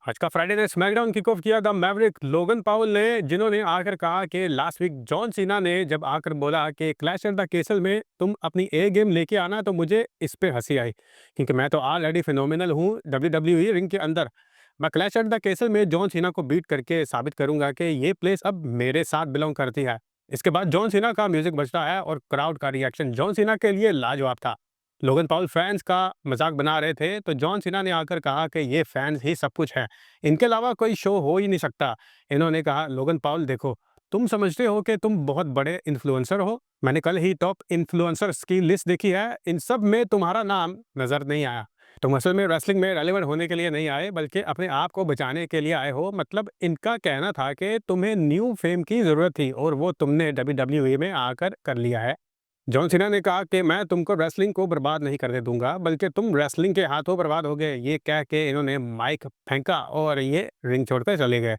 आज का फ्राइडे ने स्मैकडाउन किक ऑफ किया। द मैवरिक लोगन पाउल ने, जिन्होंने आकर कहा कि लास्ट वीक जॉन सीना ने जब आकर बोला कि क्लैश एट द केसल में तुम अपनी ए गेम लेके आना, तो मुझे इस पे हंसी आई क्योंकि मैं तो ऑलरेडी फिनोमिनल हूँ WWE रिंग के अंदर। मैं क्लैश एट द केसल में जॉन सीना को बीट करके साबित करूंगा कि ये प्लेस अब मेरे साथ बिलोंग करती है। इसके बाद जॉन सीना का म्यूजिक बजता है और क्राउड का रिएक्शन जॉन सीना के लिए लाजवाब था। लोगन पॉल फैंस का मजाक बना रहे थे तो जॉन सीना ने आकर कहा कि ये फैंस ही सब कुछ है, इनके अलावा कोई शो हो ही नहीं सकता। इन्होंने कहा, लोगन पॉल देखो, तुम समझते हो कि तुम बहुत बड़े इन्फ्लुएंसर हो, मैंने कल ही टॉप इन्फ्लुएंसर्स की लिस्ट देखी है, इन सब में तुम्हारा नाम नजर नहीं आया। तुम असल में रेसलिंग में रेलेवेंट होने के लिए नहीं आए बल्कि अपने आप को बचाने के लिए आए हो। मतलब इनका कहना था कि तुम्हें न्यू फेम की जरूरत थी और वो तुमने WWE में आकर कर लिया है। जॉन सीना ने कहा कि मैं तुमको रेसलिंग को बर्बाद नहीं करने दूंगा बल्कि तुम रेसलिंग के हाथों बर्बाद हो गए। ये कह के इन्होंने माइक फेंका और ये रिंग छोड़कर चले गए।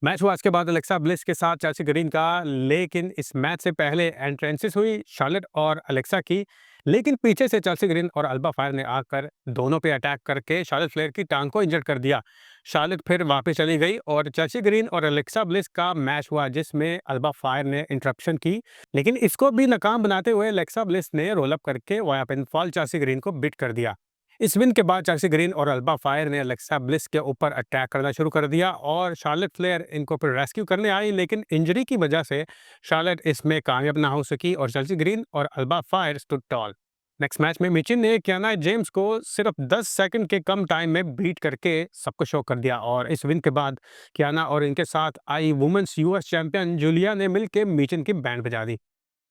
मैच हुआ इसके बाद अलेक्सा ब्लिस के साथ चेल्सी ग्रीन का, लेकिन इस मैच से पहले एंट्रेंसेस हुई शार्लेट और अलेक्सा की। लेकिन पीछे से चेल्सी ग्रीन और अल्बा फायर ने आकर दोनों पे अटैक करके शार्लेट फ्लेयर की टांग को इंजर्ड कर दिया। शार्लेट फिर वापस चली गई और चेल्सी ग्रीन और अलेक्सा ब्लिस का मैच हुआ जिसमें अल्बा फायर ने इंटरप्शन की, लेकिन इसको भी नाकाम बनाते हुए अलेक्सा ब्लिस ने रोल अप करके वाया पिनफॉल चेल्सी ग्रीन को बीट कर दिया। इस विन के बाद चेल्सी ग्रीन और अल्बा फायर ने अलेक्सा ब्लिस के ऊपर अटैक करना शुरू कर दिया और शार्लेट फ्लेयर इनको फिर रेस्क्यू करने आई, लेकिन इंजरी की वजह से शार्लेट इसमें कामयाब ना हो सकी और चेल्सी ग्रीन और Alba fire stood tall. Next match में मिचिन ने कियाना जेम्स को सिर्फ 10 सेकंड के कम टाइम में बीट करके सबको शो कर दिया और इस विन के बाद कियाना और इनके साथ आई वुमेन्स यूएस चैंपियन जूलिया ने मिलकर मिचिन की बैंड बजा दी।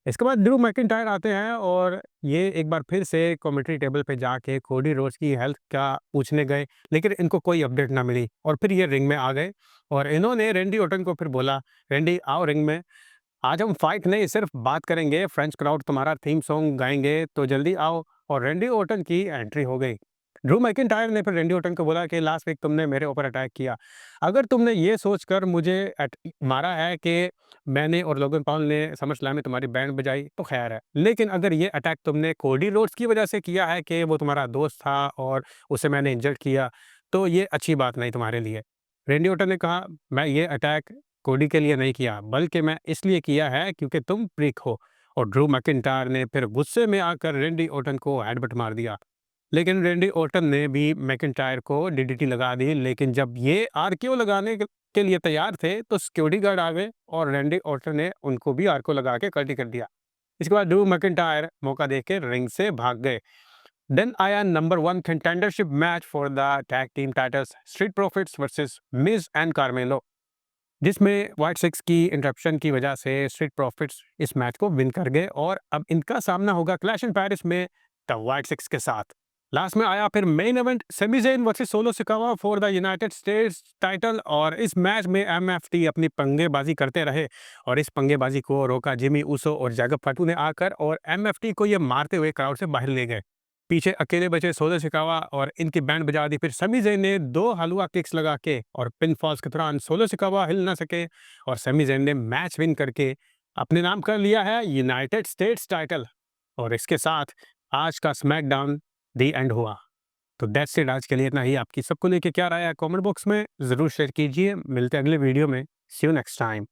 इसके बाद ड्रू मैकिंटायर आते हैं और ये एक बार फिर से कमेंट्री टेबल पे जाके कोडी रोड्स की हेल्थ का पूछने गए, लेकिन इनको कोई अपडेट ना मिली और फिर ये रिंग में आ गए और इन्होंने रेंडी ओटन को फिर बोला, रेंडी आओ रिंग में, आज हम फाइट नहीं सिर्फ बात करेंगे, फ्रेंच क्राउड तुम्हारा थीम सॉन्ग गाएंगे तो जल्दी आओ। और रेंडी ओटन की एंट्री हो गई। ड्रू मैकिंटायर ने फिर रेंडी ओटन को बोला कि लास्ट वीक तुमने मेरे ऊपर अटैक किया, अगर तुमने ये सोचकर मुझे मारा है कि मैंने और लोगन पॉल ने समर स्लैम में तुम्हारी बैंड बजाई तो खैर है, लेकिन अगर ये अटैक तुमने कोडी रोड्स की वजह से किया है कि वो तुम्हारा दोस्त था और उसे मैंने इंजर्ड किया, तो ये अच्छी बात नहीं तुम्हारे लिए। रेंडी ओटन ने कहा, मैं ये अटैक कोडी के लिए नहीं किया बल्कि मैं इसलिए किया है क्योंकि तुम प्रीक हो। और ड्रू मैकिंटायर ने फिर गुस्से में आकर रेंडी ओटन को हेडबट मार दिया, लेकिन रेंडी ओटन ने भी मैकिंटायर को डीडीटी लगा दी। लेकिन जब ये आरकेओ लगाने के लिए तैयार थे तो सिक्योरिटी गार्ड आ गए और रेंडी ओटन ने उनको भी आरकेओ लगा के कल्टी कर दिया। इसके बाद ड्रू मैकिंटायर मौका देख के रिंग से भाग गए। देन आया number 1 contendership match for the tag team titles, street profits versus Miz and Carmelo, जिसमें व्हाइट सिक्स की इंटरप्शन की वजह से स्ट्रीट प्रॉफिट्स इस मैच को विन कर गए और अब इनका सामना होगा क्लैश इन पेरिस में द व्हाइट सिक्स के साथ। लास्ट में आया फिर main event, Sami Zayn versus Solo Sikoa for the United States title और इस मैच में एमएफटी अपनी पंगेबाजी करते रहे और इस पंगेबाजी को रोका जिमी ऊसो और जैकब फटू ने आकर और एमएफटी को ये मारते हुए क्राउड से बाहर ले गए। पीछे अकेले बचे सोलो सिकावा और इनकी बैंड बजा दी। फिर समी ज़ेन ने 2 हलवा किक्स लगा के और पिन फॉल्स के दौरान सोलो सिकावा हिल ना सके और समी ज़ेन ने मैच विन करके अपने नाम कर लिया है यूनाइटेड स्टेट्स टाइटल। और इसके साथ आज का स्मैकडाउन दी एंड हुआ। तो दैट्स इट, आज के लिए इतना ही। आपकी सबको लेके क्या राय है कमेंट बॉक्स में ज़रूर शेयर कीजिए। मिलते हैं अगले वीडियो में। सी यू नेक्स्ट टाइम।